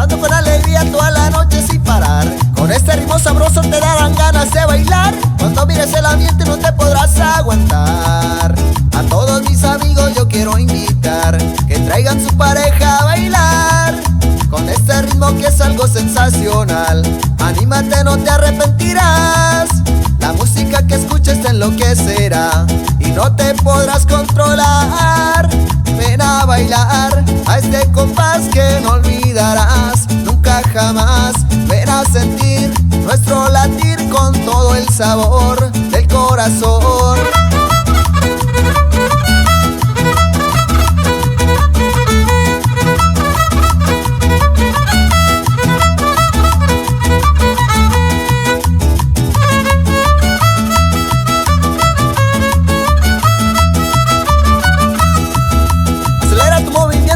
gozando con alegría toda la noche sin parar. Con este ritmo sabroso te darán ganas de bailar. Cuando mires el ambiente no te podrás aguantar. A todos mis amigos yo quiero invitar que traigan su pareja a bailar. Con este ritmo que es algo sensacional, anímate, no te arrepentirás. La música que escuches te enloquecerá y no te podrás controlar. Ven a bailar a este compás que no olvidarás nunca jamás. Ven a sentir nuestro latir con todo el sabor del corazón.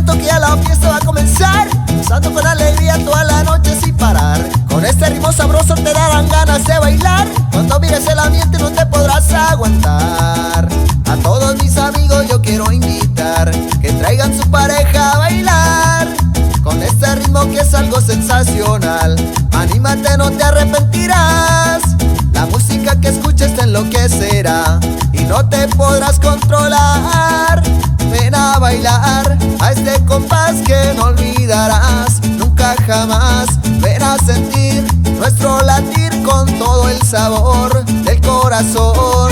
Que ya la fiesta va a comenzar, gozando con alegría toda la noche sin parar. Con este ritmo sabroso te darán ganas de bailar. Cuando mires el ambiente no te podrás aguantar. A todos mis amigos yo quiero invitar que traigan su pareja a bailar. Con este ritmo que es algo sensacional, anímate, no te arrepentirás. La música que escuches te enloquecerá y no te podrás controlar. Ven a bailar a este compás que no olvidarás nunca jamás. Ven a sentir nuestro latir con todo el sabor del corazón.